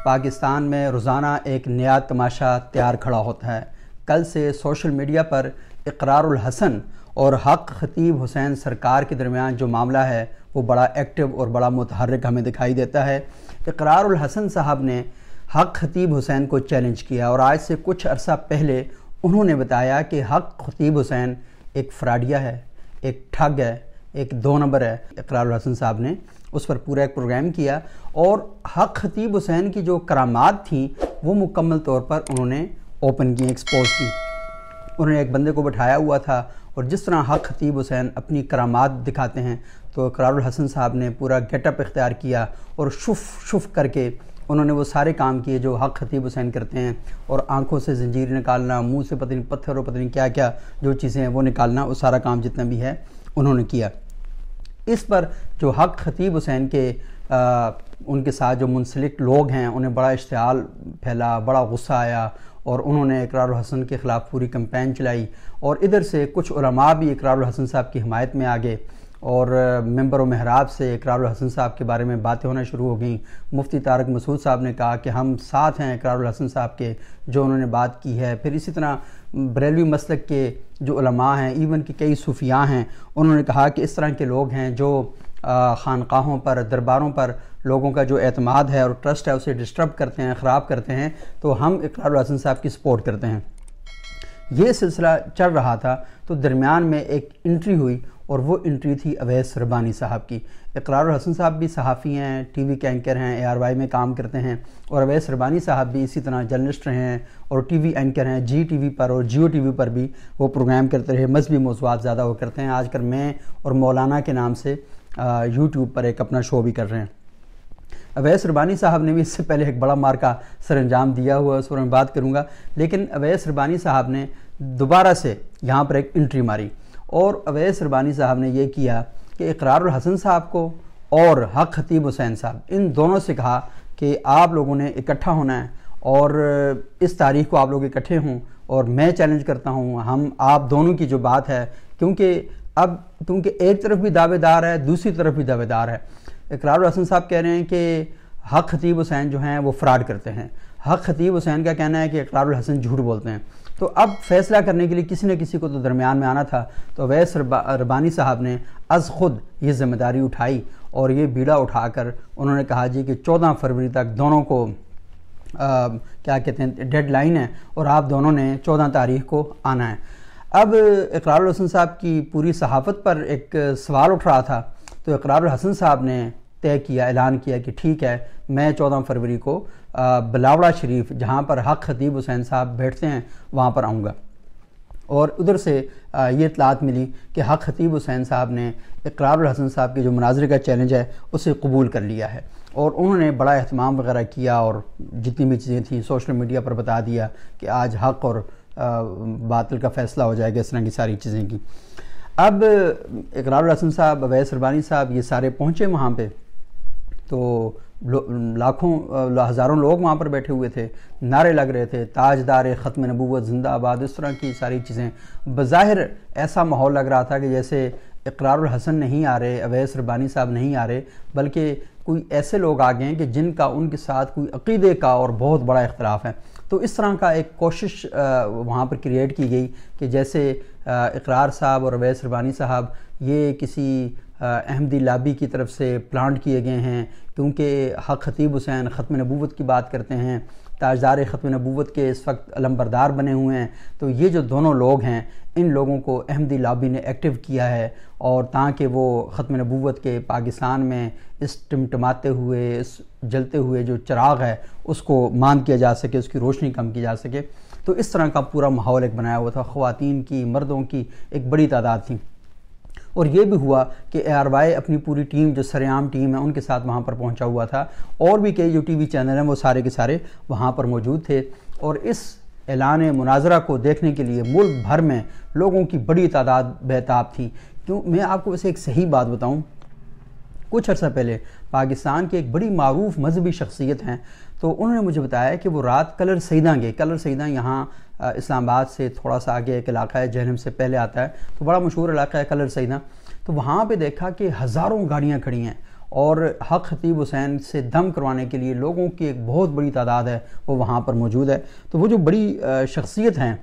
پاکستان میں روزانہ ایک نیا تماشا تیار کھڑا ہوتا ہے۔ کل سے سوشل میڈیا پر اقرار الحسن اور حق خطیب حسین سرکار کے درمیان جو معاملہ ہے وہ بڑا ایکٹیو اور بڑا متحرک ہمیں دکھائی دیتا ہے۔ اقرار الحسن صاحب نے حق خطیب حسین کو چیلنج کیا اور آج سے کچھ عرصہ پہلے انہوں نے بتایا کہ حق خطیب حسین ایک فراڈیا ہے، ایک ٹھگ ہے، ایک دو نمبر ہے۔ اقرار الحسن صاحب نے اس پر پورا ایک پروگرام کیا اور حق خطیب حسین کی جو کرامات تھیں وہ مکمل طور پر انہوں نے اوپن کی، ایکسپوز کی۔ انہوں نے ایک بندے کو بٹھایا ہوا تھا اور جس طرح حق خطیب حسین اپنی کرامات دکھاتے ہیں تو اقرار الحسن صاحب نے پورا گیٹ اپ اختیار کیا اور شف کر کے انہوں نے وہ سارے کام کیے جو حق خطیب حسین کرتے ہیں، اور آنکھوں سے زنجیر نکالنا، منہ سے پتہ نہیں پتھر اور پتہ نہیں کیا کیا جو چیزیں ہیں وہ نکالنا، وہ سارا کام جتنا بھی ہے انہوں نے کیا۔ اس پر جو حق خطیب حسین کے ان کے ساتھ جو منسلک لوگ ہیں انہیں بڑا اشتعال پھیلا، بڑا غصہ آیا اور انہوں نے اقرار الحسن کے خلاف پوری کمپین چلائی، اور ادھر سے کچھ علماء بھی اقرار الحسن صاحب کی حمایت میں آگے اور ممبر و محراب سے اقرار الحسن صاحب کے بارے میں باتیں ہونا شروع ہو گئیں۔ مفتی طارق مسعود صاحب نے کہا کہ ہم ساتھ ہیں اقرار الحسن صاحب کے جو انہوں نے بات کی ہے۔ پھر اسی طرح بریلوی مسلک کے جو علماء ہیں، ایون کہ کئی صوفیاء ہیں، انہوں نے کہا کہ اس طرح کے لوگ ہیں جو خانقاہوں پر، درباروں پر لوگوں کا جو اعتماد ہے اور ٹرسٹ ہے اسے ڈسٹرب کرتے ہیں، خراب کرتے ہیں، تو ہم اقرار الحسن صاحب کی سپورٹ کرتے ہیں۔ یہ سلسلہ چل رہا تھا تو درمیان میں ایک انٹری ہوئی اور وہ انٹری تھی اویس ربانی صاحب کی۔ اقرار الحسن صاحب بھی صحافی ہیں، ٹی وی کے اینکر ہیں، ARY میں کام کرتے ہیں، اور اویس ربانی صاحب بھی اسی طرح جرنلسٹ رہے ہیں اور ٹی وی اینکر ہیں، جی ٹی وی پر اور جیو ٹی وی پر بھی وہ پروگرام کرتے رہے، مذہبی موضوعات زیادہ وہ کرتے ہیں۔ آج کل میں اور مولانا کے نام سے یوٹیوب پر ایک اپنا شو بھی کر رہے ہیں۔ اویس ربانی صاحب نے بھی اس سے پہلے ایک بڑا مارکا سر انجام دیا ہوا ہے، اس پر میں بات کروں گا، لیکن اویس ربانی صاحب نے دوبارہ سے یہاں پر ایک انٹری ماری اور اویس ربانی صاحب نے یہ کیا کہ اقرار الحسن صاحب کو اور حق خطیب حسین صاحب ان دونوں سے کہا کہ آپ لوگوں نے اکٹھا ہونا ہے اور اس تاریخ کو آپ لوگ اکٹھے ہوں، اور میں چیلنج کرتا ہوں ہم آپ دونوں کی جو بات ہے، کیونکہ ایک طرف بھی دعوے دار ہے، دوسری طرف بھی دعوے دار ہے۔ اقرار الحسن صاحب کہہ رہے ہیں کہ حق خطیب حسین جو ہیں وہ فراڈ کرتے ہیں، حق خطیب حسین کا کہنا ہے کہ اقرار الحسن جھوٹ بولتے ہیں۔ تو اب فیصلہ کرنے کے لیے کسی نہ کسی کو تو درمیان میں آنا تھا، تو اویس ربانی صاحب نے از خود یہ ذمہ داری اٹھائی اور یہ بیڑا اٹھا کر انہوں نے کہا جی کہ 14 فروری تک دونوں کو کیا کہتے ہیں ڈیڈ لائن ہے اور آپ دونوں نے 14 تاریخ کو آنا ہے۔ اب اقرار الحسن صاحب کی پوری صحافت پر ایک سوال اٹھ رہا تھا، تو اقرار الحسن صاحب نے طے کیا، اعلان کیا کہ ٹھیک ہے میں 14 فروری کو بلاوڑا شریف جہاں پر حق خطیب حسین صاحب بیٹھتے ہیں وہاں پر آؤں گا، اور ادھر سے یہ اطلاعات ملی کہ حق خطیب حسین صاحب نے اقرار الحسن صاحب کے جو مناظرے کا چیلنج ہے اسے قبول کر لیا ہے، اور انہوں نے بڑا اہتمام وغیرہ کیا اور جتنی بھی چیزیں تھیں سوشل میڈیا پر بتا دیا کہ آج حق اور باطل کا فیصلہ ہو جائے گا، اس طرح کی ساری چیزیں کی۔ اب اقرار الحسن صاحب، اویس ربانی صاحب یہ سارے پہنچے وہاں پہ، تو لاکھوں ہزاروں لوگ وہاں پر بیٹھے ہوئے تھے، نعرے لگ رہے تھے تاجدار ختم نبوت زندہ آباد، اس طرح کی ساری چیزیں۔ بظاہر ایسا ماحول لگ رہا تھا کہ جیسے اقرار الحسن نہیں آ رہے، اویس ربانی صاحب نہیں آ رہے، بلکہ کوئی ایسے لوگ آ گئے ہیں کہ جن کا ان کے ساتھ کوئی عقیدے کا اور بہت بڑا اختلاف ہے۔ تو اس طرح کا ایک کوشش وہاں پر کریٹ کی گئی کہ جیسے اقرار صاحب اور اویس ربانی صاحب یہ کسی احمدی لابی کی طرف سے پلانٹ کیے گئے ہیں، کیونکہ حق خطیب حسین ختم نبوت کی بات کرتے ہیں، تاجدار ختم نبوت کے اس وقت علمبردار بنے ہوئے ہیں، تو یہ جو دونوں لوگ ہیں ان لوگوں کو احمدی لابی نے ایکٹیو کیا ہے، اور تاکہ وہ ختم نبوت کے پاکستان میں اس ٹمٹماتے ہوئے، اس جلتے ہوئے جو چراغ ہے اس کو ماند کیا جا سکے، اس کی روشنی کم کی جا سکے۔ تو اس طرح کا پورا ماحول ایک بنایا ہوا تھا، خواتین کی، مردوں کی ایک بڑی تعداد تھی، اور یہ بھی ہوا کہ ARY اپنی پوری ٹیم جو سرعام ٹیم ہے ان کے ساتھ وہاں پر پہنچا ہوا تھا، اور بھی کئی جو ٹی وی چینل ہیں وہ سارے کے سارے وہاں پر موجود تھے، اور اس اعلان مناظرہ کو دیکھنے کے لیے ملک بھر میں لوگوں کی بڑی تعداد بےتاب تھی۔ کیوں میں آپ کو ویسے ایک صحیح بات بتاؤں، کچھ عرصہ پہلے پاکستان کی ایک بڑی معروف مذہبی شخصیت ہیں، تو انہوں نے مجھے بتایا کہ وہ رات کلر سیداں گئے۔ کلر سیداں یہاں اسلام آباد سے تھوڑا سا آگے ایک علاقہ ہے، جہنم سے پہلے آتا ہے، تو بڑا مشہور علاقہ ہے کلر سیداں۔ تو وہاں پہ دیکھا کہ ہزاروں گاڑیاں کھڑی ہیں اور حق خطیب حسین سے دم کروانے کے لیے لوگوں کی ایک بہت بڑی تعداد ہے وہ وہاں پر موجود ہے۔ تو وہ جو بڑی شخصیت ہیں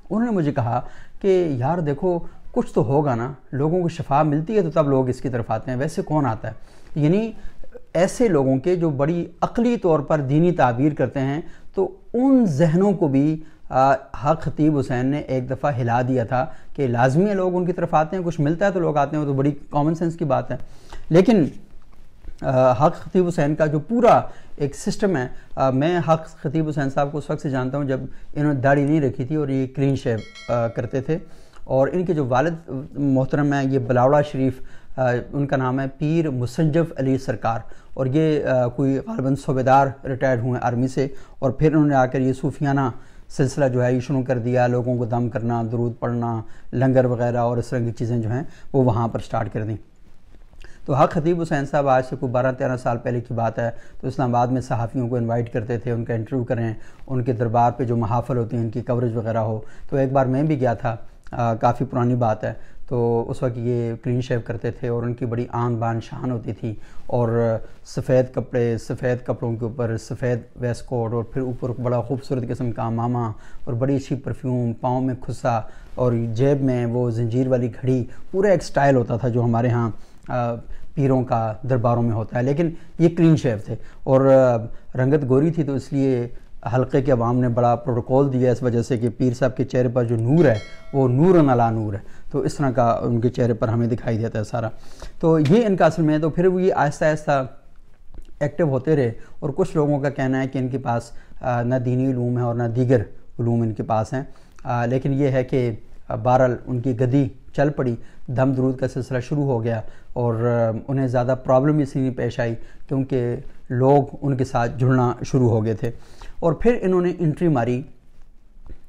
انہوں نے مجھے کہا کہ یار دیکھو کچھ تو ہوگا نا، لوگوں کو شفا ملتی ہے تو تب لوگ اس کی طرف آتے ہیں، ویسے کون آتا ہے؟ یعنی ایسے لوگوں کے جو بڑی عقلی طور پر دینی تعبیر کرتے ہیں، تو ان ذہنوں کو بھی حق خطیب حسین نے ایک دفعہ ہلا دیا تھا کہ لازمی ہے لوگ ان کی طرف آتے ہیں، کچھ ملتا ہے تو لوگ آتے ہیں، وہ تو بڑی کامن سینس کی بات ہے۔ لیکن حق خطیب حسین کا جو پورا ایک سسٹم ہے، میں حق خطیب حسین صاحب کو اس وقت سے جانتا ہوں جب انہوں نے داڑھی نہیں رکھی تھی اور یہ کلین شیو کرتے تھے، اور ان کے جو والد محترم ہیں یہ بلاوڑا شریف، ان کا نام ہے پیر مسنجف علی سرکار، اور یہ کوئی غالباً صوبیدار ریٹائرڈ ہوئے آرمی سے، اور پھر انہوں نے آ کر یہ صوفیانہ سلسلہ جو ہے یہ شروع کر دیا، لوگوں کو دم کرنا، درود پڑھنا، لنگر وغیرہ اور اس طرح کی چیزیں جو ہیں وہ وہاں پر سٹارٹ کر دیں۔ تو حق خطیب حسین صاحب آج سے کوئی 12-13 سال پہلے کی بات ہے، تو اسلام آباد میں صحافیوں کو انوائٹ کرتے تھے، ان کا انٹرویو کریں، ان کے دربار پہ جو محافل ہوتے ہیں ان کی کوریج وغیرہ ہو۔ تو ایک بار میں بھی گیا تھا، کافی پرانی بات ہے، تو اس وقت یہ کلین شیو کرتے تھے اور ان کی بڑی آن بان شان ہوتی تھی، اور سفید کپڑے، سفید کپڑوں کے اوپر سفید ویسٹ کوٹ، اور پھر اوپر بڑا خوبصورت قسم کا امامہ اور بڑی اچھی پرفیوم، پاؤں میں کھسا اور جیب میں وہ زنجیر والی گھڑی، پورا ایک سٹائل ہوتا تھا جو ہمارے ہاں پیروں کا درباروں میں ہوتا ہے۔ لیکن یہ کلین شیو تھے، اور رنگت گوری تھی، تو اس لیے حلقے کے عوام نے بڑا پروٹوکول دیا اس وجہ سے کہ پیر صاحب کے چہرے پر جو نور ہے وہ نور علی نور ہے، تو اس طرح کا ان کے چہرے پر ہمیں دکھائی دیتا ہے سارا۔ تو یہ ان کا اصل میں، تو پھر وہ یہ آہستہ آہستہ ایکٹیو ہوتے رہے، اور کچھ لوگوں کا کہنا ہے کہ ان کے پاس نہ دینی علوم ہے اور نہ دیگر علوم ان کے پاس ہیں، لیکن یہ ہے کہ بہرحال ان کی گدی چل پڑی، دم درود کا سلسلہ شروع ہو گیا، اور انہیں زیادہ پرابلم اس لیے پیش آئی کیونکہ لوگ ان کے ساتھ جڑنا شروع ہو گئے تھے۔ اور پھر انہوں نے انٹری ماری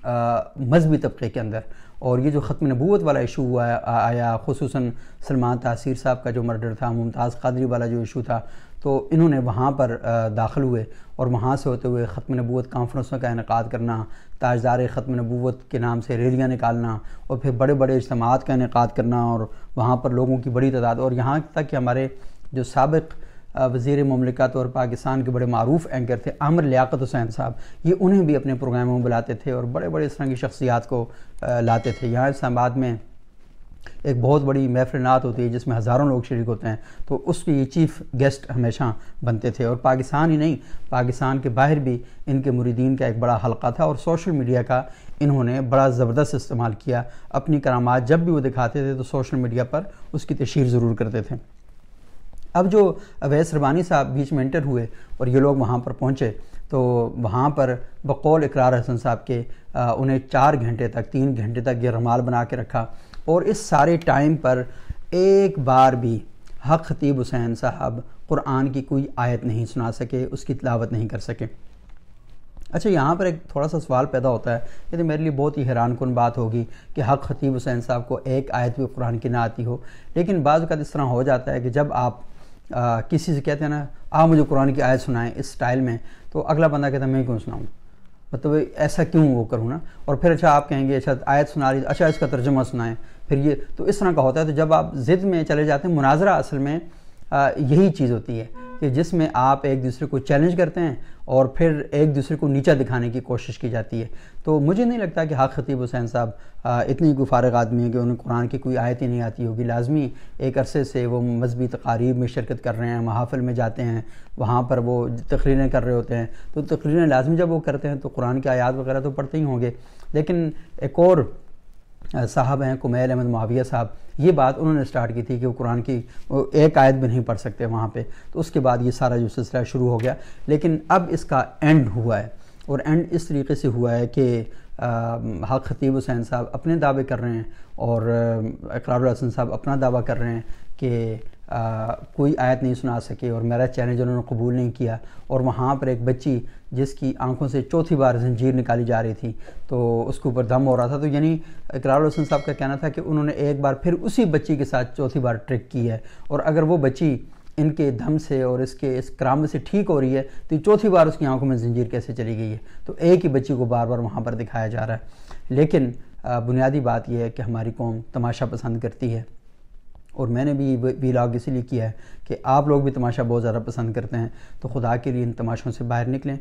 مذہبی طبقے کے اندر، اور یہ جو ختم نبوت والا ایشو ہوا آیا، خصوصاً سلمان تاثیر صاحب کا جو مرڈر تھا، ممتاز قادری والا جو ایشو تھا، تو انہوں نے وہاں پر داخل ہوئے، اور وہاں سے ہوتے ہوئے ختم نبوت کانفرنسوں کا انعقاد کرنا، تاجدار ختم نبوت کے نام سے ریلیاں نکالنا، اور پھر بڑے بڑے اجتماعات کا انعقاد کرنا، اور وہاں پر لوگوں کی بڑی تعداد، اور یہاں تک کہ ہمارے جو سابق وزیر مملکت اور پاکستان کے بڑے معروف اینکر تھے عامر لیاقت حسین صاحب، یہ انہیں بھی اپنے پروگراموں میں بلاتے تھے، اور بڑے بڑے اس طرح کی شخصیات کو لاتے تھے۔ یہاں اسلام آباد میں ایک بہت بڑی محفل نعت ہوتی ہے جس میں ہزاروں لوگ شریک ہوتے ہیں، تو اس کے یہ چیف گیسٹ ہمیشہ بنتے تھے، اور پاکستان ہی نہیں، پاکستان کے باہر بھی ان کے مریدین کا ایک بڑا حلقہ تھا، اور سوشل میڈیا کا انہوں نے بڑا زبردست استعمال کیا۔ اپنی کرامات جب بھی وہ دکھاتے تھے تو سوشل میڈیا پر اس کی تشہیر ضرور کرتے تھے۔ اب جو اویس ربانی صاحب بیچ میں انٹر ہوئے اور یہ لوگ وہاں پر پہنچے، تو وہاں پر بقول اقرار حسن صاحب کے انہیں 4 گھنٹے تک 3 گھنٹے تک یہ رمال بنا کے رکھا، اور اس سارے ٹائم پر ایک بار بھی حق خطیب حسین صاحب قرآن کی کوئی آیت نہیں سنا سکے، اس کی تلاوت نہیں کر سکے۔ اچھا، یہاں پر ایک تھوڑا سا سوال پیدا ہوتا ہے، یہ تو میرے لیے بہت ہی حیران کن بات ہوگی کہ حق خطیب حسین صاحب کو ایک آیت بھی قرآن کی نہ آتی ہو، لیکن بعض اوقات اس طرح ہو جاتا ہے کہ جب آپ کسی سے کہتے ہیں نا آپ مجھے قرآن کی آیت سنائیں اس سٹائل میں، تو اگلا بندہ کہتا ہے میں کیوں سناؤں، مطلب ایسا کیوں وہ کروں نا، اور پھر اچھا آپ کہیں گے اچھا آیت سنا لی، اچھا اس کا ترجمہ سنائیں، پھر یہ تو اس طرح کا ہوتا ہے۔ تو جب آپ ضد میں چلے جاتے ہیں، مناظرہ اصل میں یہی چیز ہوتی ہے کہ جس میں آپ ایک دوسرے کو چیلنج کرتے ہیں اور پھر ایک دوسرے کو نیچا دکھانے کی کوشش کی جاتی ہے۔ تو مجھے نہیں لگتا کہ حق خطیب حسین صاحب اتنی کوئی فارغ آدمی ہے کہ انہیں قرآن کی کوئی آیت ہی نہیں آتی ہوگی۔ لازمی ایک عرصے سے وہ مذہبی تقاریب میں شرکت کر رہے ہیں، محافل میں جاتے ہیں، وہاں پر وہ تقریریں کر رہے ہوتے ہیں، تو تقریریں لازمی جب وہ کرتے ہیں تو قرآن کی آیات وغیرہ تو پڑھتے ہی ہوں گے۔ لیکن ایک اور صاحب ہیں کمیل احمد معاویہ صاحب، یہ بات انہوں نے سٹارٹ کی تھی کہ وہ قرآن کی ایک آیت بھی نہیں پڑھ سکتے وہاں پہ، تو اس کے بعد یہ سارا جو سلسلہ شروع ہو گیا۔ لیکن اب اس کا اینڈ ہوا ہے، اور اینڈ اس طریقے سے ہوا ہے کہ حق خطیب حسین صاحب اپنے دعوے کر رہے ہیں، اور اقرار الحسن صاحب اپنا دعویٰ کر رہے ہیں کہ کوئی آیت نہیں سنا سکے، اور میرا چیلنج انہوں نے قبول نہیں کیا۔ اور وہاں پر ایک بچی جس کی آنکھوں سے چوتھی بار زنجیر نکالی جا رہی تھی، تو اس کے اوپر دم ہو رہا تھا، تو یعنی اقرار الحسن صاحب کا کہنا تھا کہ انہوں نے ایک بار پھر اسی بچی کے ساتھ چوتھی بار ٹرک کی ہے، اور اگر وہ بچی ان کے دم سے اور اس کرامت سے ٹھیک ہو رہی ہے تو چوتھی بار اس کی آنکھوں میں زنجیر کیسے چلی گئی ہے؟ تو ایک ہی بچی کو بار بار وہاں پر دکھایا جا رہا ہے۔ لیکن بنیادی بات یہ ہے کہ ہماری قوم تماشا پسند کرتی ہے، اور میں نے بھی ویلاگ اسی لیے کیا ہے کہ آپ لوگ بھی تماشا بہت زیادہ پسند کرتے ہیں، تو خدا کے لیے ان تماشوں سے باہر نکلیں۔